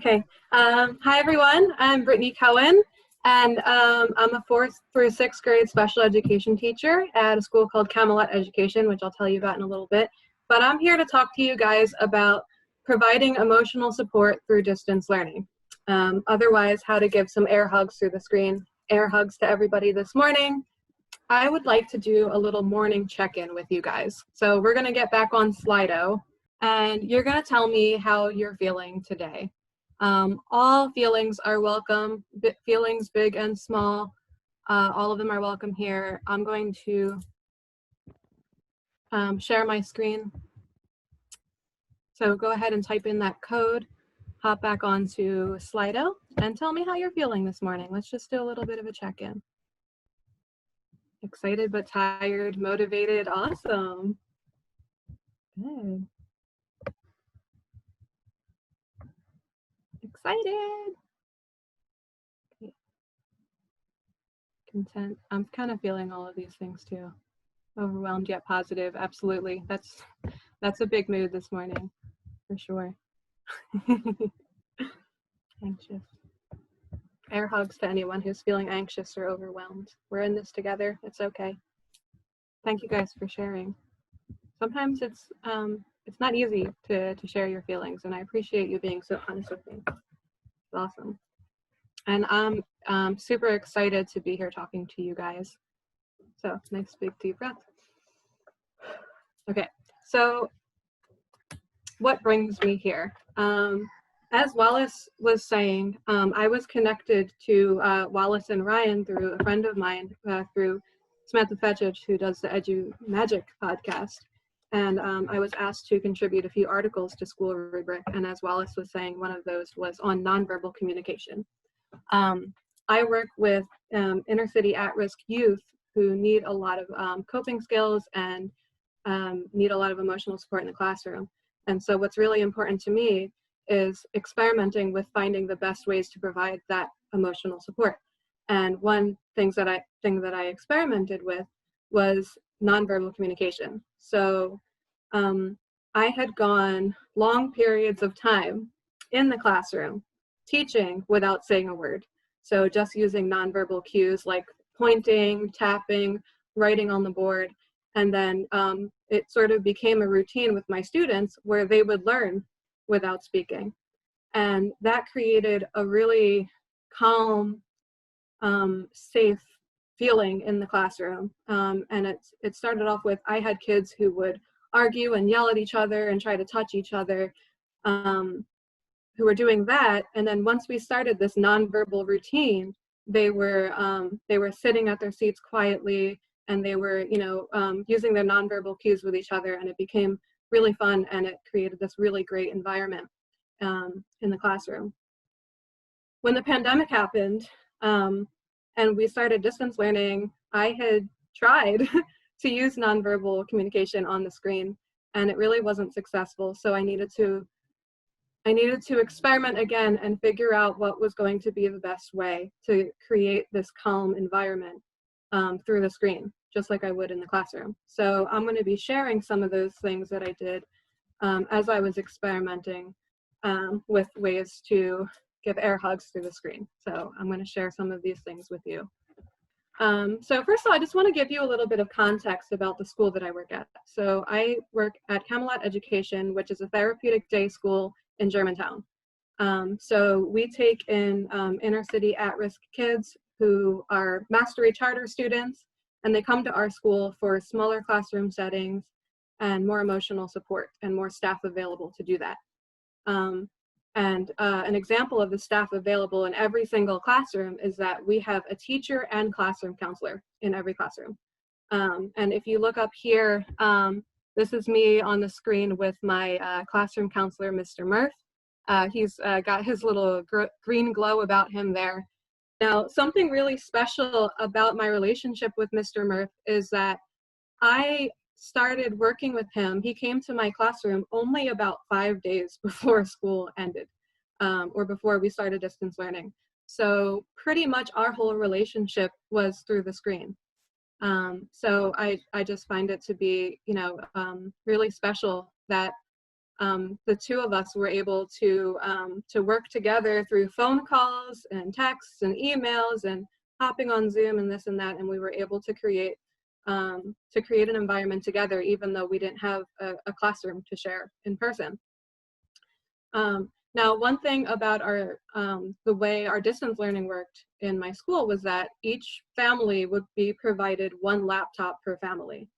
Okay. Hi, everyone. I'm Brittany Cohen, and I'm a 4th through 6th grade special education teacher at a school called Camelot Education, which I'll tell you about in a little bit. But I'm here to talk to you guys about providing emotional support through distance learning. Otherwise, how to give some air hugs through the screen. Air hugs to everybody this morning. I would like to do a little morning check-in with you guys. So we're going to get back on Slido, and you're going to tell me how you're feeling today. All feelings are welcome, feelings big and small, all of them are welcome here. I'm going to share my screen. So go ahead and type in that code, hop back onto Slido, and tell me how you're feeling this morning. Let's just do a little bit of a check-in. Excited but tired, motivated, awesome. Good. Excited. Okay. Content. I'm kind of feeling all of these things too. Overwhelmed yet positive. Absolutely. That's a big mood this morning, for sure. Anxious. Air hugs to anyone who's feeling anxious or overwhelmed. We're in this together. It's okay. Thank you guys for sharing. Sometimes it's not easy to share your feelings, and I appreciate you being so honest with me. It's awesome. And I'm super excited to be here talking to you guys. So nice big deep breath. Okay, so what brings me here? As Wallace was saying, I was connected to Wallace and Ryan through a friend of mine, through Samantha Fetchich, who does the Edu Magic podcast. And I was asked to contribute a few articles to SchoolRubric. And as Wallace was saying, one of those was on nonverbal communication. I work with inner city at-risk youth who need a lot of coping skills and need a lot of emotional support in the classroom. And so what's really important to me is experimenting with finding the best ways to provide that emotional support. And one thing that I experimented with was nonverbal communication. So I had gone long periods of time in the classroom teaching without saying a word. So just using nonverbal cues like pointing, tapping, writing on the board. And then it sort of became a routine with my students where they would learn without speaking. And that created a really calm, safe feeling in the classroom. And it started off with, I had kids who would argue and yell at each other and try to touch each other, who were doing that. And then once we started this nonverbal routine, they were sitting at their seats quietly, and they were, using their nonverbal cues with each other, and it became really fun, and it created this really great environment in the classroom. When the pandemic happened, and we started distance learning, I had tried to use nonverbal communication on the screen, and it really wasn't successful. So I needed to experiment again and figure out what was going to be the best way to create this calm environment through the screen, just like I would in the classroom. So I'm going to be sharing some of those things that I did as I was experimenting with ways to give air hugs through the screen. So I'm going to share some of these things with you. So first of all, I just want to give you a little bit of context about the school that I work at. So I work at Camelot Education, which is a therapeutic day school in Germantown. So we take in inner city at-risk kids who are mastery charter students, and they come to our school for smaller classroom settings and more emotional support and more staff available to do that. An example of the staff available in every single classroom is that we have a teacher and classroom counselor in every classroom. And if you look up here, this is me on the screen with my classroom counselor, Mr. Murph. He's got his little green glow about him there. Now, something really special about my relationship with Mr. Murph is that I started working with him. He came to my classroom only about 5 days before school ended, or before we started distance learning. So pretty much our whole relationship was through the screen. So I just find it to be, really special that the two of us were able to work together through phone calls and texts and emails and hopping on Zoom and this and that, and we were able to create an environment together, even though we didn't have a classroom to share in person. Now, one thing about the way our distance learning worked in my school was that each family would be provided one laptop per family.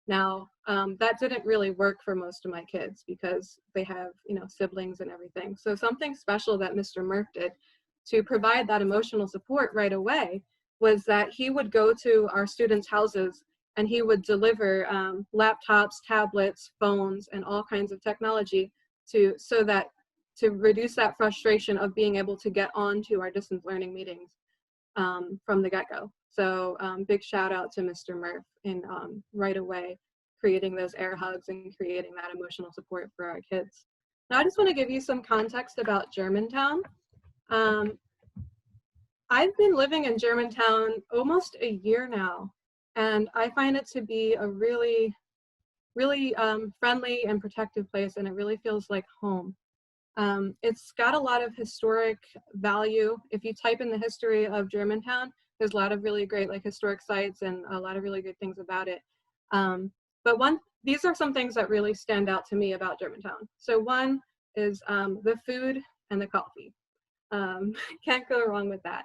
Now, that didn't really work for most of my kids because they have, siblings and everything. So something special that Mr. Murph did to provide that emotional support right away was that he would go to our students' houses and he would deliver laptops, tablets, phones, and all kinds of technology to reduce that frustration of being able to get onto our distance learning meetings from the get-go. So big shout out to Mr. Murph in right away creating those air hugs and creating that emotional support for our kids. Now I just want to give you some context about Germantown. I've been living in Germantown almost a year now, and I find it to be a really, really friendly and protective place, and it really feels like home. It's got a lot of historic value. If you type in the history of Germantown, there's a lot of really great historic sites and a lot of really good things about it. But these are some things that really stand out to me about Germantown. So one is the food and the coffee. Can't go wrong with that.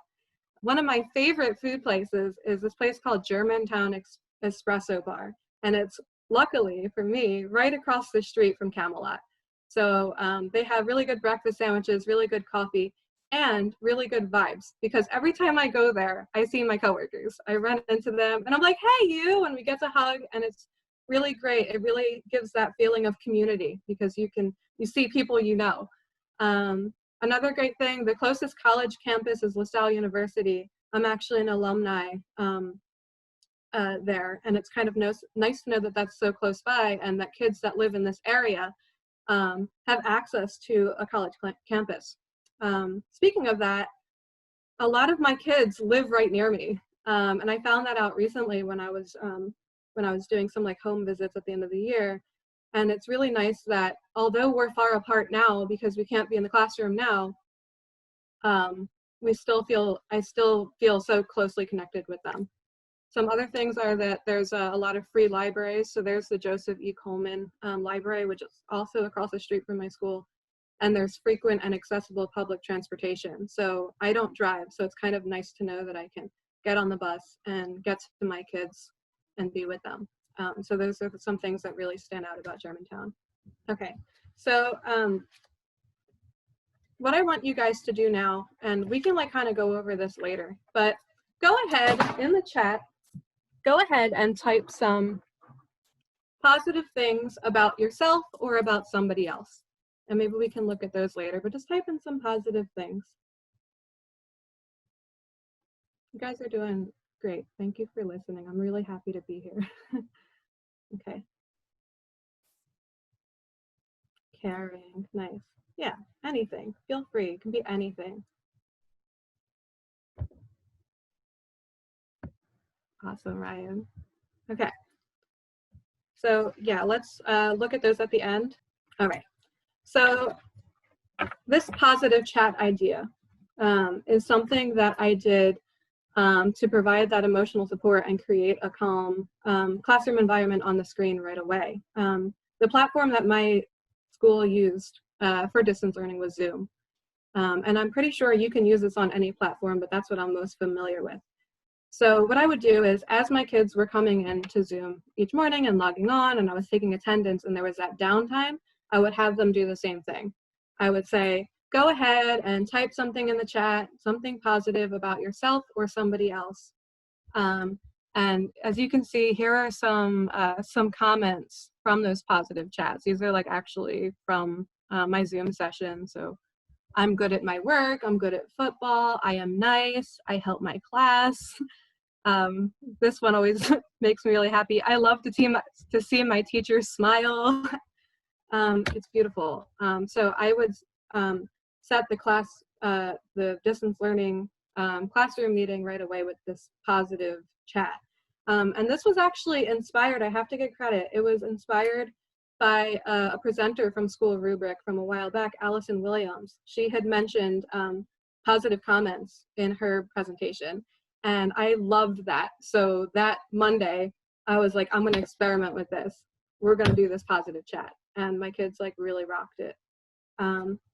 One of my favorite food places is this place called Germantown Espresso Bar. And it's, luckily for me, right across the street from Camelot. So they have really good breakfast sandwiches, really good coffee, and really good vibes. Because every time I go there, I see my coworkers. I run into them and I'm like, hey, you, and we get to hug, and it's really great. It really gives that feeling of community because you see people you know. Another great thing, the closest college campus is LaSalle University. I'm actually an alumni there, and it's kind of nice to know that that's so close by and that kids that live in this area have access to a college campus. Speaking of that, a lot of my kids live right near me, and I found that out recently when I was doing some home visits at the end of the year. And it's really nice that although we're far apart now because we can't be in the classroom now, I still feel so closely connected with them. Some other things are that there's a lot of free libraries. So there's the Joseph E. Coleman Library, which is also across the street from my school. And there's frequent and accessible public transportation. So I don't drive, so it's kind of nice to know that I can get on the bus and get to my kids and be with them. So those are some things that really stand out about Germantown. Okay, so what I want you guys to do now, and we can kind of go over this later, but go ahead in the chat, go ahead and type some positive things about yourself or about somebody else. And maybe we can look at those later, but just type in some positive things. You guys are doing great. Thank you for listening. I'm really happy to be here. Okay. Caring, nice. Yeah, anything. Feel free. It can be anything. Awesome, Ryan. Okay. So yeah, let's look at those at the end. All right. So this positive chat idea is something that I did to provide that emotional support and create a calm classroom environment on the screen right away. The platform that my school used for distance learning was Zoom. And I'm pretty sure you can use this on any platform, but that's what I'm most familiar with. So what I would do is, as my kids were coming into Zoom each morning and logging on, and I was taking attendance and there was that downtime, I would have them do the same thing. I would say, go ahead and type something in the chat, something positive about yourself or somebody else. And as you can see, here are some comments from those positive chats. These are actually from my Zoom session. So I'm good at my work, I'm good at football, I am nice, I help my class. This one always makes me really happy. I love to see my teachers smile. It's beautiful. So I would set the distance learning classroom meeting right away with this positive chat. And this was actually inspired, I have to give credit, it was inspired by a presenter from SchoolRubric from a while back, Allison Williams. She had mentioned positive comments in her presentation, and I loved that. So that Monday, I was like, I'm going to experiment with this. We're going to do this positive chat. And my kids like really rocked it.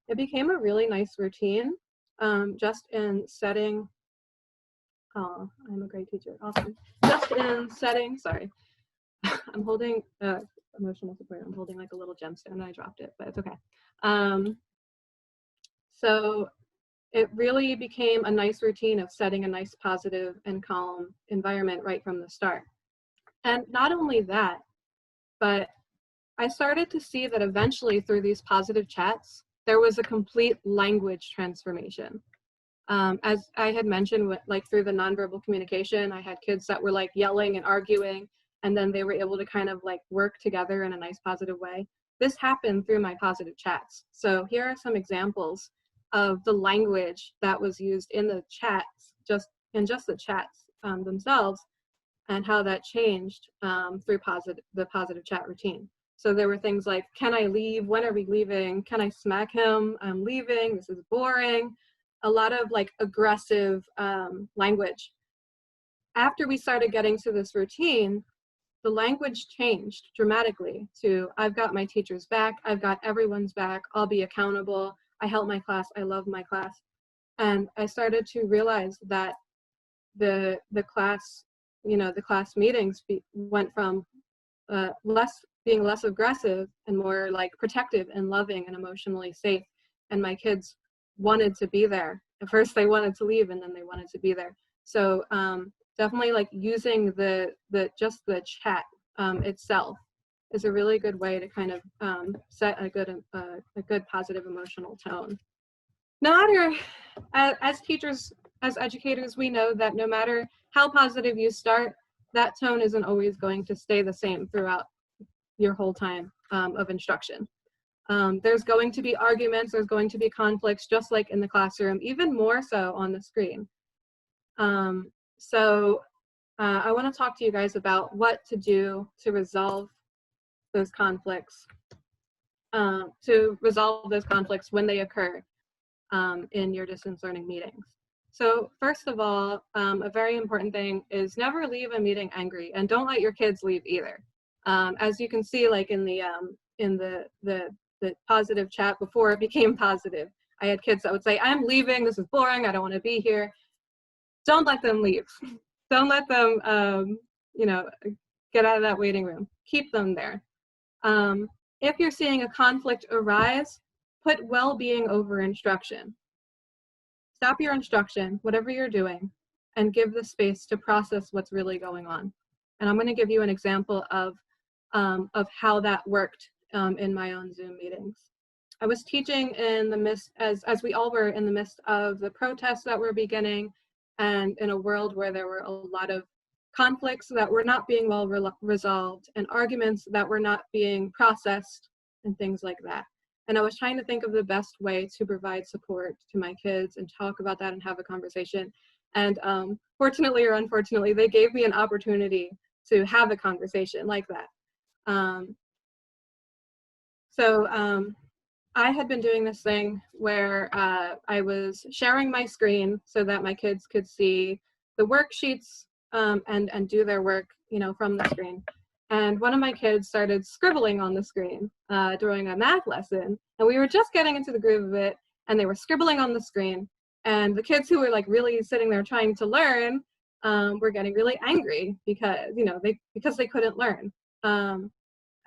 It became a really nice routine, just in setting. Oh, I'm a great teacher. Awesome. Just in setting, sorry. I'm holding emotional support. I'm holding like a little gemstone and I dropped it, but it's okay. So it really became a nice routine of setting a nice positive and calm environment right from the start. And not only that, but I started to see that eventually through these positive chats, there was a complete language transformation. As I had mentioned, like through the nonverbal communication, I had kids that were like yelling and arguing, and then they were able to kind of like work together in a nice positive way. This happened through my positive chats. So here are some examples of the language that was used in the chats, just the chats themselves, and how that changed through the positive chat routine. So there were things like, can I leave? When are we leaving? Can I smack him? I'm leaving. This is boring. A lot of like aggressive language. After we started getting to this routine, the language changed dramatically to, I've got my teacher's back. I've got everyone's back. I'll be accountable. I help my class. I love my class. And I started to realize that the class, the class meetings went from being less aggressive and more like protective and loving and emotionally safe. And my kids wanted to be there. At first they wanted to leave and then they wanted to be there. So definitely like using just the chat itself is a really good way to kind of set a good positive emotional tone. No matter, as teachers, as educators, we know that no matter how positive you start, that tone isn't always going to stay the same throughout your whole time of instruction. There's going to be arguments, there's going to be conflicts, just like in the classroom, even more so on the screen. So I want to talk to you guys about what to do to resolve those conflicts, when they occur in your distance learning meetings. So first of all, a very important thing is never leave a meeting angry, and don't let your kids leave either. As you can see, like in the positive chat before it became positive, I had kids that would say, I'm leaving, this is boring, I don't want to be here. Don't let them leave. Don't let them, get out of that waiting room. Keep them there. If you're seeing a conflict arise, put well-being over instruction. Stop your instruction, whatever you're doing, and give the space to process what's really going on. And I'm going to give you an example of how that worked in my own Zoom meetings. I was teaching in the midst, as we all were in the midst of the protests that were beginning, and in a world where there were a lot of conflicts that were not being well resolved, and arguments that were not being processed, and things like that. And I was trying to think of the best way to provide support to my kids and talk about that and have a conversation. And fortunately or unfortunately, they gave me an opportunity to have a conversation like that. I had been doing this thing where I was sharing my screen so that my kids could see the worksheets and do their work, from the screen. And one of my kids started scribbling on the screen during a math lesson, and we were just getting into the groove of it, and they were scribbling on the screen. And the kids who were like really sitting there trying to learn were getting really angry because they couldn't learn.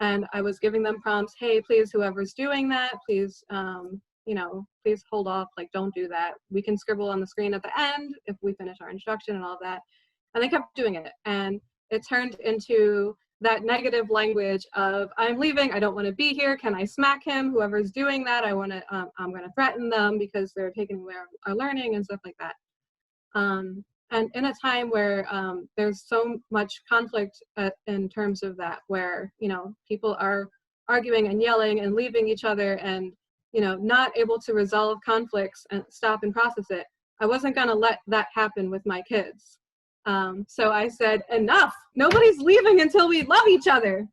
And I was giving them prompts, hey, please, whoever's doing that, please, please hold off, like, don't do that. We can scribble on the screen at the end if we finish our instruction and all that. And they kept doing it. And it turned into that negative language of, I'm leaving, I don't want to be here, can I smack him? Whoever's doing that, I'm going to threaten them because they're taking away our learning and stuff like that. And in a time where there's so much conflict in terms of that, where, people are arguing and yelling and leaving each other and, not able to resolve conflicts and stop and process it, I wasn't going to let that happen with my kids. So I said, enough, nobody's leaving until we love each other.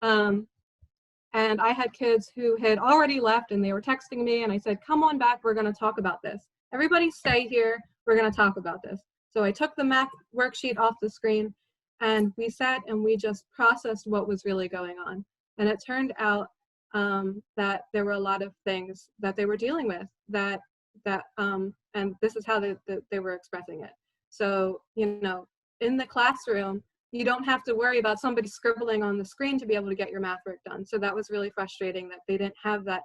And I had kids who had already left and they were texting me, and I said, come on back, we're gonna talk about this. Everybody stay here, we're gonna talk about this. So I took the math worksheet off the screen and we sat and we just processed what was really going on. And it turned out that there were a lot of things that they were dealing with and this is how they were expressing it. So, you know, in the classroom, you don't have to worry about somebody scribbling on the screen to be able to get your math work done. So that was really frustrating that they didn't have that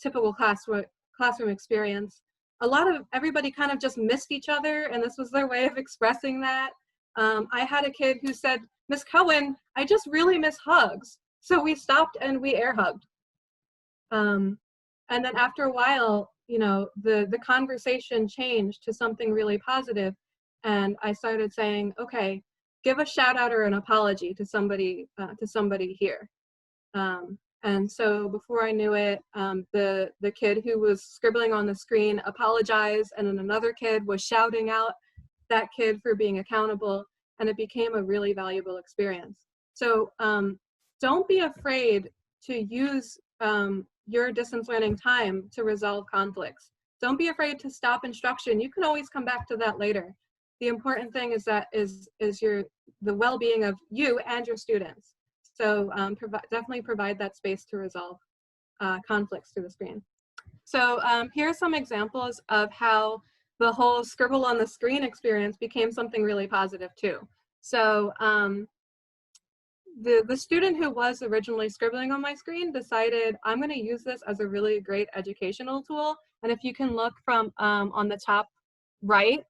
typical classroom experience. Everybody kind of just missed each other, and this was their way of expressing that. I had a kid who said, Miss Cohen, I just really miss hugs. So we stopped and we air hugged. And then after a while, you know, the conversation changed to something really positive. And I started saying, okay, give a shout out or an apology to somebody here. And so before I knew it, the kid who was scribbling on the screen apologized, and then another kid was shouting out that kid for being accountable, and it became a really valuable experience. So don't be afraid to use your distance learning time to resolve conflicts. Don't be afraid to stop instruction. You can always come back to that later. The important thing is the well-being of you and your students. So definitely provide that space to resolve conflicts through the screen. So here are some examples of how the whole scribble on the screen experience became something really positive too. So the student who was originally scribbling on my screen decided, I'm going to use this as a really great educational tool. And if you can look from on the top right,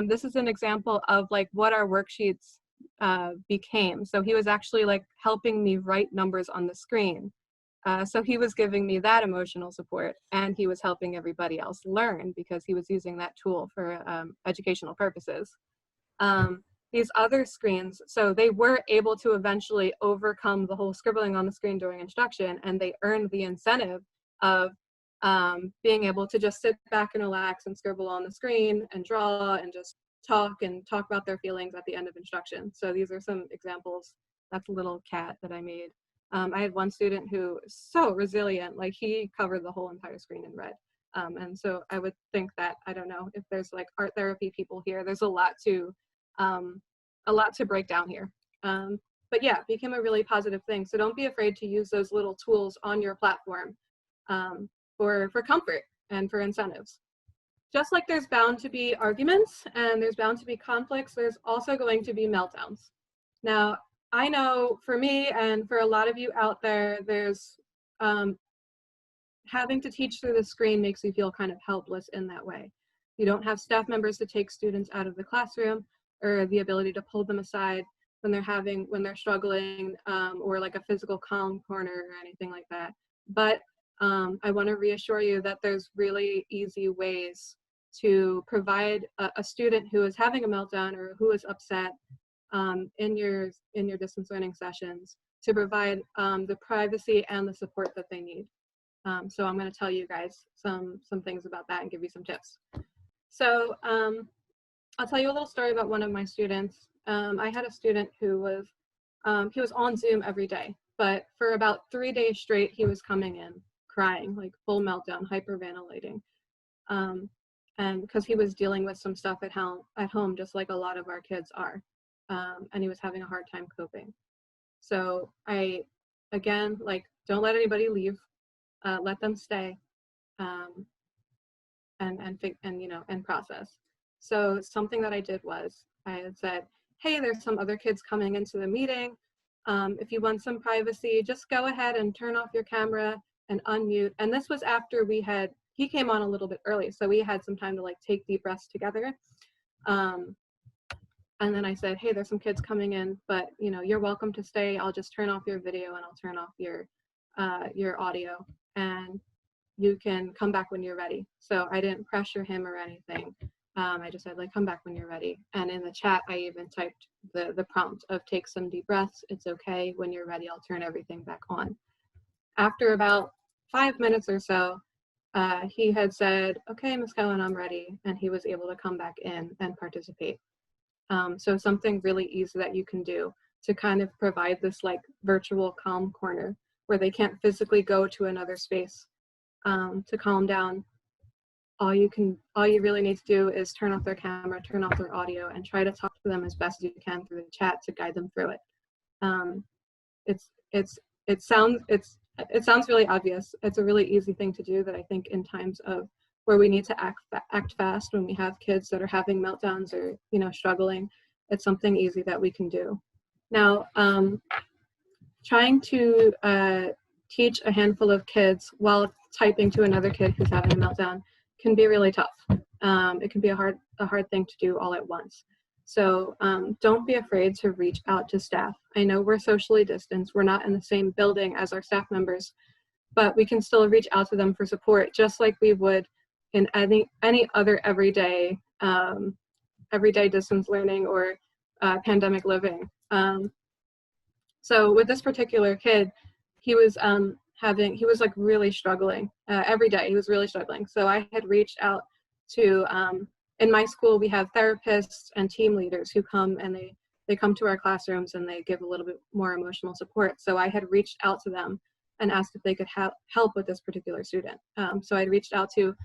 this is an example of like what our worksheets became. So he was actually like helping me write numbers on the screen. So he was giving me that emotional support, and he was helping everybody else learn because he was using that tool for educational purposes. These other screens, so they were able to eventually overcome the whole scribbling on the screen during instruction, and they earned the incentive of being able to just sit back and relax and scribble on the screen and draw and just talk about their feelings at the end of instruction. So these are some examples. That's a little cat that I made. I had one student who is so resilient, like he covered the whole entire screen in red. And so I would think that, I don't know if there's like art therapy people here, there's a lot to break down here. But yeah, it became a really positive thing. So don't be afraid to use those little tools on your platform for comfort and for incentives. Just like there's bound to be arguments and there's bound to be conflicts, there's also going to be meltdowns. Now, I know for me and for a lot of you out there, there's having to teach through the screen makes you feel kind of helpless in that way. You don't have staff members to take students out of the classroom or the ability to pull them aside when they're struggling or like a physical calm corner or anything like that. But I want to reassure you that there's really easy ways to provide a student who is having a meltdown or who is upset in your distance learning sessions to provide the privacy and the support that they need. So I'm going to tell you guys some things about that and give you some tips. So I'll tell you a little story about one of my students. I had a student who was he was on Zoom every day, but for about 3 days straight he was coming in crying, like full meltdown, hyperventilating, and because he was dealing with some stuff at home, just like a lot of our kids are, and he was having a hard time coping. So I, again, like, don't let anybody leave, let them stay, and process. So something that I did was I had said, hey, there's some other kids coming into the meeting. If you want some privacy, just go ahead and turn off your camera and unmute. And this was after he came on a little bit early, so we had some time to like take deep breaths together. And then I said, hey, there's some kids coming in, but you're welcome to stay. I'll just turn off your video and I'll turn off your audio, and you can come back when you're ready. So I didn't pressure him or anything. I just said, like, come back when you're ready. And in the chat, I even typed the prompt of take some deep breaths. It's okay. When you're ready, I'll turn everything back on. After about 5 minutes or so, he had said, okay, Ms. Cohen, I'm ready. And he was able to come back in and participate. So something really easy that you can do. to kind of provide this like virtual calm corner where they can't physically go to another space to calm down. All you really need to do is turn off their camera, turn off their audio, and try to talk to them as best as you can through the chat to guide them through it. It sounds really obvious. It's a really easy thing to do that I think in times of where we need to act fast, when we have kids that are having meltdowns or, you know, struggling, it's something easy that we can do. Now, trying to teach a handful of kids while typing to another kid who's having a meltdown can be really tough. It can be a hard thing to do all at once. So don't be afraid to reach out to staff. I know we're socially distanced. We're not in the same building as our staff members, but we can still reach out to them for support, just like we would in any other everyday distance learning or pandemic living. So with this particular kid, he was like really struggling every day. He was really struggling. So I had reached out to, in my school, we have therapists and team leaders who come and they come to our classrooms and they give a little bit more emotional support. So I had reached out to them and asked if they could help with this particular student. So I'd reached out to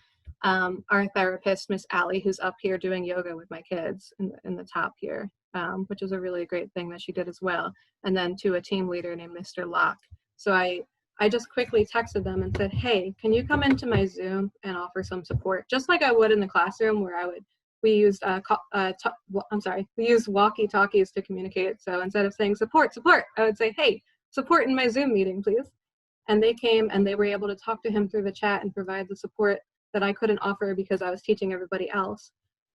our therapist, Miss Allie, who's up here doing yoga with my kids in the top here, which is a really great thing that she did as well. And then to a team leader named Mr. Locke. So I just quickly texted them and said, hey, can you come into my Zoom and offer some support? Just like I would in the classroom where we used walkie-talkies to communicate. So instead of saying support, I would say, hey, support in my Zoom meeting, please. And they came and they were able to talk to him through the chat and provide the support that I couldn't offer because I was teaching everybody else.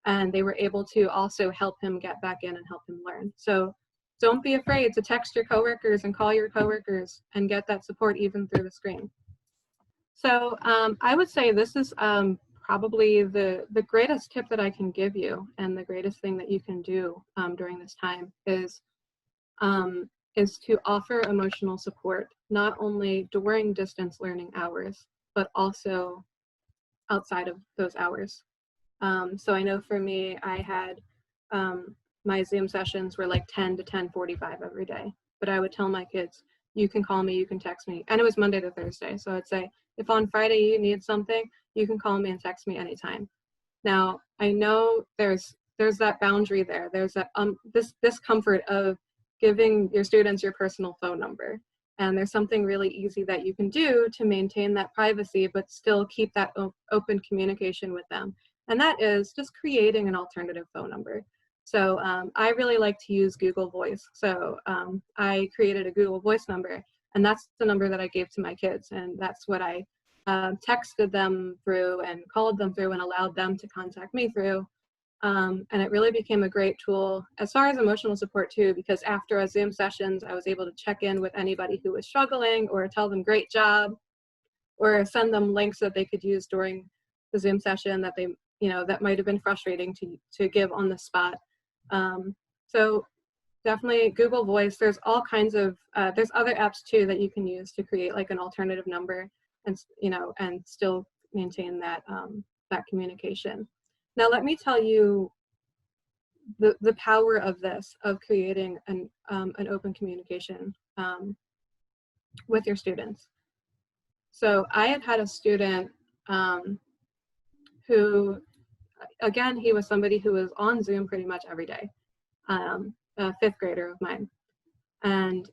And they were able to also help him get back in and help him learn. So don't be afraid to text your coworkers and call your coworkers and get that support even through the screen. So I would say this is probably the greatest tip that I can give you, and the greatest thing that you can do during this time is to offer emotional support, not only during distance learning hours, but also outside of those hours. So I know for me, I had my Zoom sessions were like 10 to 10:45 every day, but I would tell my kids, you can call me, you can text me. And it was Monday to Thursday. So I'd say, if on Friday you need something, you can call me and text me anytime. Now, I know there's that boundary there. There's that this comfort of giving your students your personal phone number. And there's something really easy that you can do to maintain that privacy, but still keep that open communication with them. And that is just creating an alternative phone number. So I really like to use Google Voice. So I created a Google Voice number, and that's the number that I gave to my kids. And that's what I texted them through and called them through and allowed them to contact me through. And it really became a great tool as far as emotional support too, because after our Zoom sessions, I was able to check in with anybody who was struggling or tell them great job, or send them links that they could use during the Zoom session that they, that might have been frustrating to give on the spot. So definitely Google Voice. There's all kinds of, there's other apps too that you can use to create like an alternative number and, and still maintain that, that communication. Now, let me tell you the power of this, of creating an open communication with your students. So I had a student who, again, he was somebody who was on Zoom pretty much every day, a fifth grader of mine. And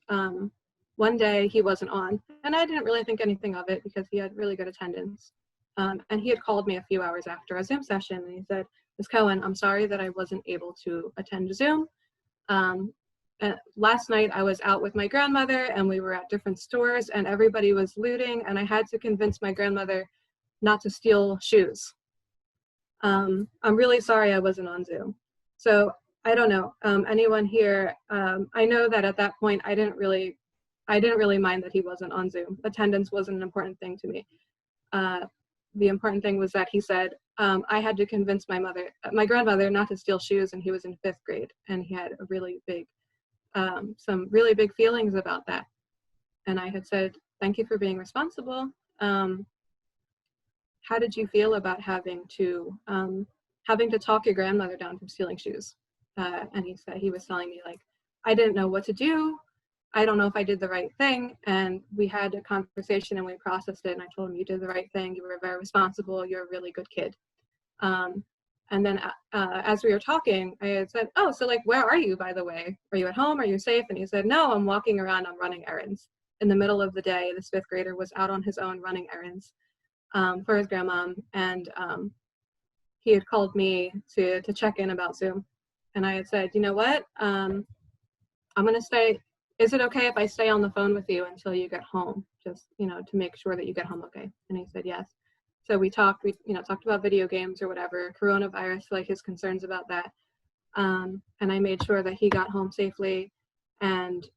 one day he wasn't on, and I didn't really think anything of it because he had really good attendance. And he had called me a few hours after a Zoom session, and he said, Ms. Cohen, I'm sorry that I wasn't able to attend Zoom. Last night I was out with my grandmother and we were at different stores and everybody was looting, and I had to convince my grandmother not to steal shoes. I'm really sorry I wasn't on Zoom. So I don't know, anyone here, I know that at that point I didn't really mind that he wasn't on Zoom. Attendance wasn't an important thing to me. The important thing was that he said, I had to convince my grandmother not to steal shoes, and he was in fifth grade, and he had a really big, some really big feelings about that. And I had said, thank you for being responsible. How did you feel about having to talk your grandmother down from stealing shoes? And he said, he was telling me, like, I didn't know what to do. I don't know if I did the right thing. And we had a conversation and we processed it. And I told him, you did the right thing. You were very responsible. You're a really good kid. And then as we were talking, I had said, oh, so like, where are you, by the way? Are you at home? Are you safe? And he said, no, I'm walking around. I'm running errands. In the middle of the day, this 5th grader was out on his own running errands for his grandma. And he had called me to check in about Zoom. And I had said, you know what? I'm going to stay. Is it okay if I stay on the phone with you until you get home? Just, you know, to make sure that you get home okay. And he said, yes. So we talked about video games or whatever, coronavirus, like his concerns about that. And I made sure that he got home safely. And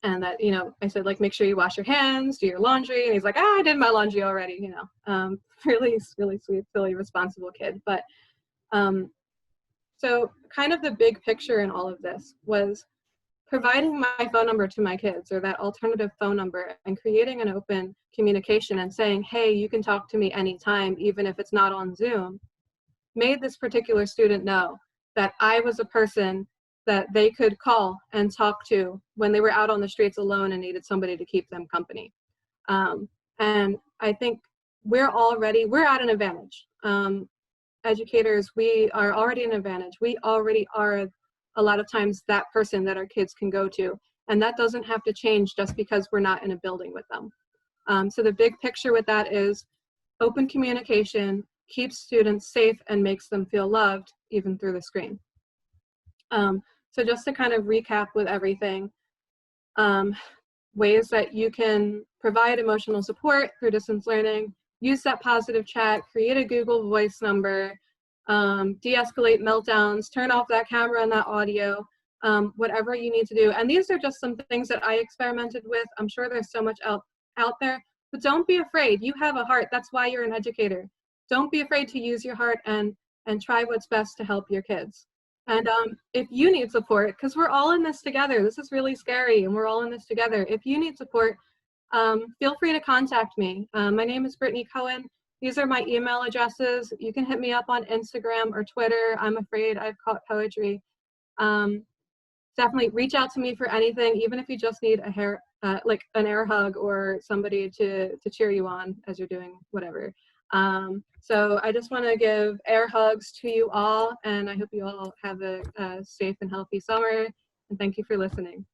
that, you know, I said, like, make sure you wash your hands, do your laundry. And he's like, I did my laundry already, you know. Really, really sweet, silly, responsible kid. But so kind of the big picture in all of this was providing my phone number to my kids, or that alternative phone number, and creating an open communication and saying, hey, you can talk to me anytime, even if it's not on Zoom, made this particular student know that I was a person that they could call and talk to when they were out on the streets alone and needed somebody to keep them company. And I think we're at an advantage. Educators, we are already an advantage. We already are a lot of times that person that our kids can go to. And that doesn't have to change just because we're not in a building with them. So the big picture with that is open communication keeps students safe and makes them feel loved even through the screen. So just to kind of recap with everything, ways that you can provide emotional support through distance learning, use that positive chat, create a Google Voice number, de-escalate meltdowns, turn off that camera and that audio, whatever you need to do. And these are just some things that I experimented with. I'm sure there's so much out there, but don't be afraid. You have a heart. That's why you're an educator. Don't be afraid to use your heart and try what's best to help your kids. And if you need support, because we're all in this together, this is really scary and we're all in this together. If you need support, feel free to contact me. My name is Brittany Cohen. These are my email addresses. You can hit me up on Instagram or Twitter. I'm afraid I've caught poetry. Definitely reach out to me for anything, even if you just need like an air hug or somebody to cheer you on as you're doing whatever. So I just want to give air hugs to you all, and I hope you all have a safe and healthy summer. And thank you for listening.